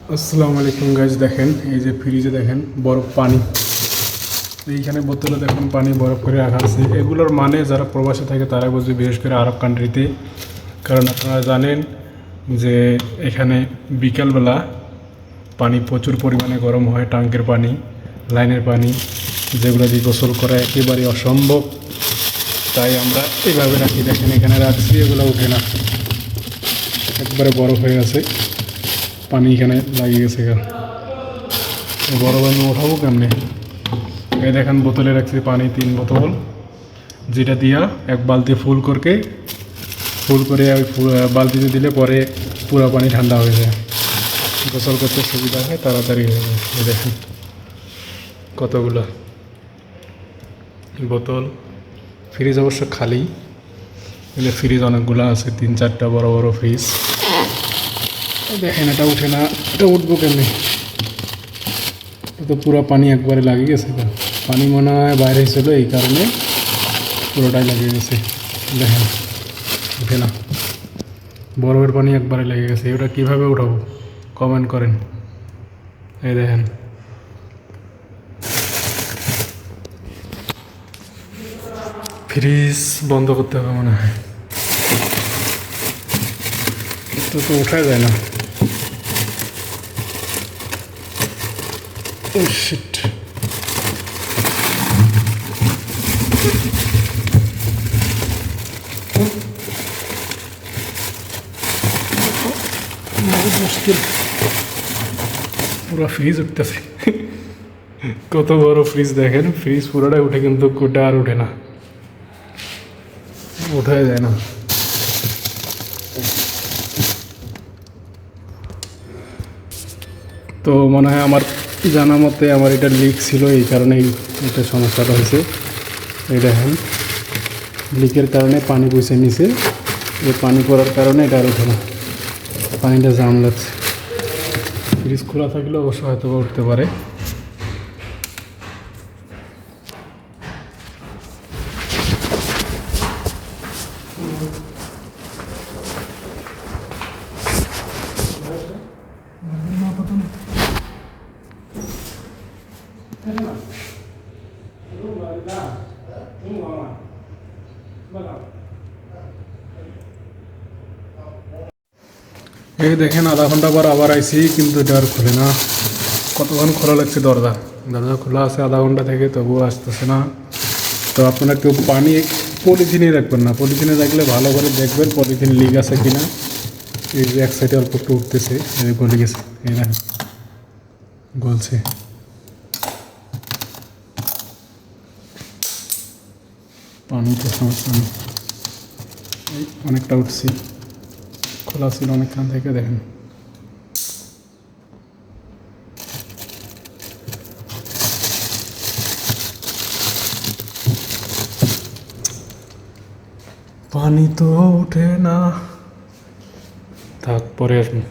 আসসালামু আলাইকুম গাইজ, দেখেন এই যে ফ্রিজে দেখেন বরফ পানি, এইখানে বোতলে দেখুন পানি বরফ করে রাখা আছে। এগুলোর মানে যারা প্রবাসে থাকে তারা বুঝবে, বিশেষ করে আরব কান্ট্রিতে। কারণ আপনারা জানেন যে এখানে বিকালবেলা পানি প্রচুর পরিমাণে গরম হয়, ট্যাঙ্কের পানি, লাইনের পানি, যেগুলো দিয়ে গোসল করা একেবারে অসম্ভব। তাই আমরা এইভাবে রাখি, দেখেন এখানে রাখছি, এগুলো উঠে না, একবারে বরফ হয়ে গেছে, পানি এখানে লাগিয়ে গেছে। বরফ আমি ওঠাবো কেমনে? এই দেখেন বোতলে রাখছি পানি 3 বোতল, যেটা দিয়া এক বালতি ফুল করে ওই বালতিতে দিলে পরে পুরো পানি ঠান্ডা হয়ে যায়, গোসল করতে সুবিধা হয়, তাড়াতাড়ি হয়ে যায়। এই দেখেন কতগুলো বোতল। ফ্রিজ অবশ্য খালি, এগুলো ফ্রিজ অনেকগুলো আছে, 3-4টা বড় বড় ফ্রিজ। দেখেন এটা উঠে না, এটা উঠবো কেমনি? তো পুরো পানি একবারে লাগিয়ে গেছে, পানি মনে হয় বাইরে ছিল, এই কারণে পুরোটাই লাগিয়ে গেছে। দেখেন উঠে না, বরফের পানি একবারে লেগে গেছে। ওটা কীভাবে উঠাবো কমেন্ট করেন। এই দেখেন ফ্রিজ বন্ধ করতে হবে মনে হয়, তো ওঠা যায় না। Oh shit. মুশকিল, পুরো ফ্রিজ উঠতেছে। কত বড় ফ্রিজ দেখেন, ফ্রিজ পুরোটাই উঠে, কিন্তু কোটা আর উঠে না, ওঠাই যায় না। তো মনে হয় আমার জানা মতে আমার এটা লিক ছিল, এই কারণেই এটা সমস্যাটা হয়েছে। এই দেখেন লিকের কারণে পানি বসে নিছে, এই পানি পড়ার কারণে এটা আর ওঠে না, পানিটা জাম লাগছে। ফ্রিজ খোলা থাকলে অবশ্য হয়তো উঠতে পারে। এই দেখেন আধা ঘন্টা পর আবার আইসি, কিন্তু এটা আর খোলে না। কতক্ষণ খোলা লাগছে, দরজা খোলা আছে আধা ঘন্টা থেকে, তবুও আসতেছে না। তো আপনারা কেউ পানি পলিথিনে রাখবেন না, পলিথিনে রাখলে ভালো করে দেখবেন পলিথিন লিক আছে কিনা। এই যে এক সাইডে অল্প একটু উঠতেছে, এই গলে গেছে, এই না গলছে। পানি তো সমস্যা নেই, অনেকটা উঠছি, খোলা ছিল অনেকক্ষণ থেকে। দেখেন পানি তো ওঠে না, থাক পরে আসুন।